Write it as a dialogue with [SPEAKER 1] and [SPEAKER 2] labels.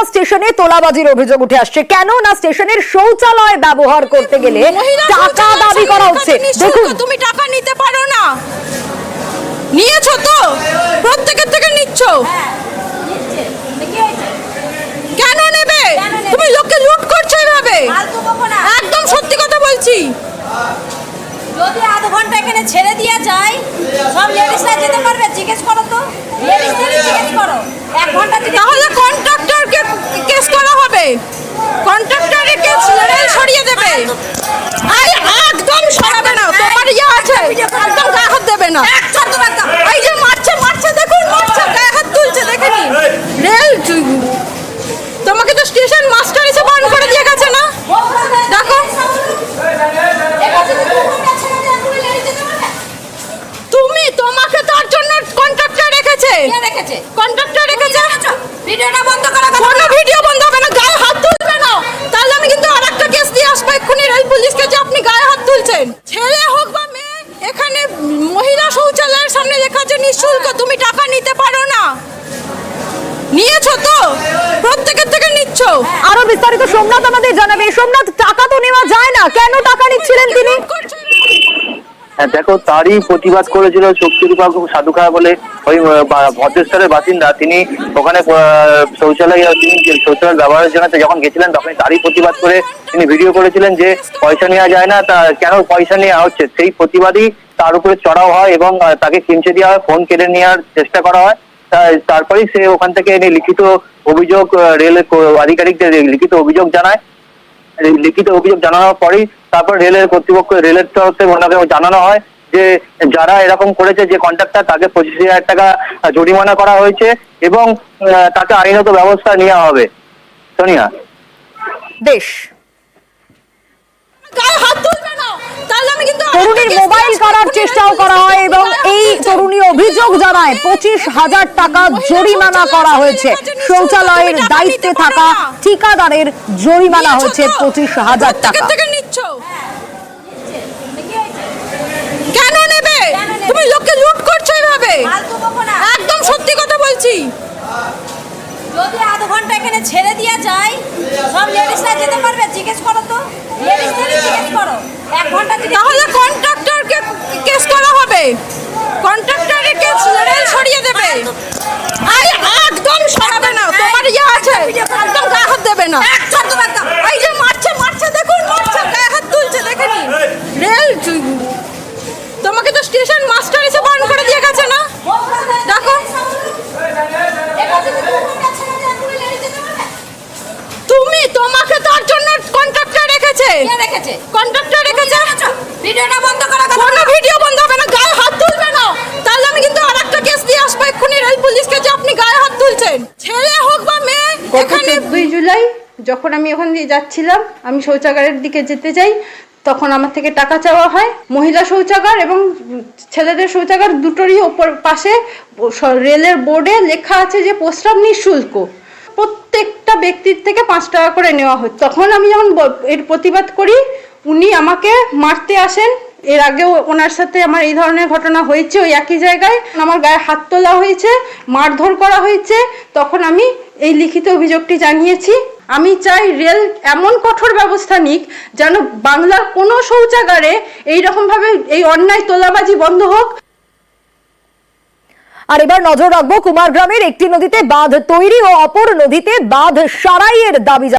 [SPEAKER 1] স্টেশনে তোলাবাজির অভিযোগ উঠে আসছে। কেন না স্টেশনের শৌচালয় ব্যবহার করতে গেলে টাকা দাবি করা হচ্ছে। দেখুন,
[SPEAKER 2] তুমি টাকা নিতে পারো না, নিয়েছো তো, প্রত্যেকের থেকে নিচ্ছ, কেন নেবে? তুমি লোককে লুট করছো এভাবে, একদম সত্যি কথা বলছি।
[SPEAKER 3] যদি আধ ঘন্টা এখানে ছেড়ে দিয়ে যায়, সব লেডিসরা যেতে পারবে? জিজ্ঞেস করো তো, লেডিসদেরই জিজ্ঞেস করো। 1 ঘন্টা
[SPEAKER 2] তাহলে কন্ট্রাক্টরকে কেস করা হবে, কন্ট্রাক্টরের কেস সরিয়ে দেবে। একদম সরাবে না, তোমার ইয়ে আছে, একদম গায়ে হাত দেবে না। এই যে মারছে মারছে, দেখুন মারছে, গায়ে হাত তুলছে, দেখেনি? রেল তোমাকে তো স্টেশন মাস্টার এসে বারণ করে দিয়ে গেছে না? দেখো, তোমাকে তার জন্য কন্ট্রাক্টর রেখেছে, কন্ট্রাক্টর রেখেছে।
[SPEAKER 3] ভিডিওটা বন্ধ করা,
[SPEAKER 2] কোনো ভিডিও বন্ধ হবে না, গায়ে হাত তুলবে না, তাহলে আমি কিন্তু আরেকটা কেস দিয়ে আসবো এক্ষুনি রেল পুলিশকে যে আপনি গায়ে হাত তুলছেন। ছেলে হোক বা মেয়ে, এখানে মহিলা শৌচালয়ের সামনে লেখা আছে নিঃশুল্ক, তুমি টাকা নিতে পারো না, নিয়েছো তো, প্রত্যেকের থেকে নিচ্ছ।
[SPEAKER 1] আরো বিস্তারিত সোমনাথ আমাদের জানাবে। সোমনাথ, টাকা তো নেওয়া যায় না, কেন টাকা নিচ্ছিলেন তিনি?
[SPEAKER 4] দেখো, তারই প্রতিবাদ করেছিল শক্তিরূপা সাধুখা বলে ওই ভদ্রেশ্বরের বাসিন্দা। তিনি ওখানে শৌচালয় ব্যবহারের জন্য যখন গেছিলেন তখন তারই প্রতিবাদ করে তিনি ভিডিও করেছিলেন যে পয়সা নেওয়া যায় না, তা কেন পয়সা নেওয়া হচ্ছে, সেই প্রতিবাদই তার উপরে চড়াও হয় এবং তাকে কিনচে দেওয়া হয়, ফোন কেড়ে নেওয়ার চেষ্টা করা হয়। তারপরেই সে ওখান থেকে লিখিত অভিযোগ রেল আধিকারিকদের লিখিত অভিযোগ জানায়। লিখিত অভিযোগ জানানোর পরেই তারপর রেলের কর্তৃপক্ষ, রেলের তরফে ওনাকে জানানো হয় যে যারা এরকম করেছে, যে কন্ট্রাক্টর, তাকে 25,000 টাকা জরিমানা করা হয়েছে এবং তাকে আইনত ব্যবস্থা নেওয়া হবে। সোনিয়া,
[SPEAKER 1] বেশ,
[SPEAKER 2] গায়ে হাত তুলবে না, তাহলে আমি কিন্তু
[SPEAKER 1] তরুণীর মোবাইল করার চেষ্টাও করা হয় এবং এই তরুণী অভিযোগ জানায় 25,000 টাকা জরিমানা করা হয়েছে। শৌচালয়ের দায়িত্বে থাকা ঠিকাদারের জরিমানা হয়েছে 25,000 টাকা।
[SPEAKER 2] থেকে নিচ্ছ, কেন নেবে? তুমি লোককে লুট করছো এভাবে, একদম সত্যি কথা বলছি।
[SPEAKER 3] যদি আধ ঘন্টা এখানে ছেড়ে দিয়ে যায়, সব লেডিসরা যেতে পারবে? জিজ্ঞেস করো তো, লেডিসদেরই জিজ্ঞেস করো। 1 ঘন্টা
[SPEAKER 2] তাহলে কন্ট্রাক্টরকে কেস করা হবে, কন্ট্রাক্টরের কেস সরিয়ে দেবে। একদম সরাবে না, তোমার ইয়ে আছে, একদম গায়ে হাত দেবে না। এই যে মারছে মারছে, দেখুন মারছে, গায়ে হাত তুলছে, দেখেনি? রেল তোমাকে তো স্টেশন মাস্টার এসে বারণ করে দিয়ে গেছে না? দেখো, তোমাকে তার জন্য কন্ট্রাক্টর রেখেছে, কন্ট্রাক্টর রেখেছে।
[SPEAKER 3] ভিডিওটা বন্ধ করা,
[SPEAKER 2] কোনো ভিডিও বন্ধ হবে না, গায়ে হাত তুলবে না, তাহলে আমি কিন্তু আরেকটা কেস দিয়ে আসবো এক্ষুনি রেল পুলিশকে যে আপনি গায়ে হাত তুলছেন। ছেলে হোক বা মেয়ে, এখানে
[SPEAKER 5] 14 জুলাই যখন আমি ওখান দিয়ে যাচ্ছিলাম, আমি শৌচাগারের দিকে যেতে যাই, তখন আমার থেকে টাকা চাওয়া হয়। মহিলা শৌচাগার এবং ছেলেদের শৌচাগার দুটোরই ওপর পাশে রেলের বোর্ডে লেখা আছে যে প্রস্রাব নিঃশুল্ক, প্রত্যেকটা ব্যক্তির থেকে 5 টাকা করে নেওয়া হয়। তখন আমি যখন এর প্রতিবাদ করি, উনি আমাকে মারতে আসেন। এর আগেও ওনার সাথে আমার এই ধরনের ঘটনা হয়েছে, ওই একই জায়গায় আমার গায়ে হাত তোলা হয়েছে, মারধর করা হয়েছে। তখন আমি এই লিখিত অভিযোগটি জানিয়েছি। আমি চাই রেল এমন কঠোর ব্যবস্থা নিক যেন বাংলার কোনো শৌচাগারে এইরকমভাবে এই অন্যায় তোলাবাজি বন্ধ হোক।
[SPEAKER 1] আর এবার নজর রাখবো কুমারগ্রামের একটি নদীতে বাঁধ তৈরি ও অপর নদীতে বাঁধ সারাইয়ের দাবি।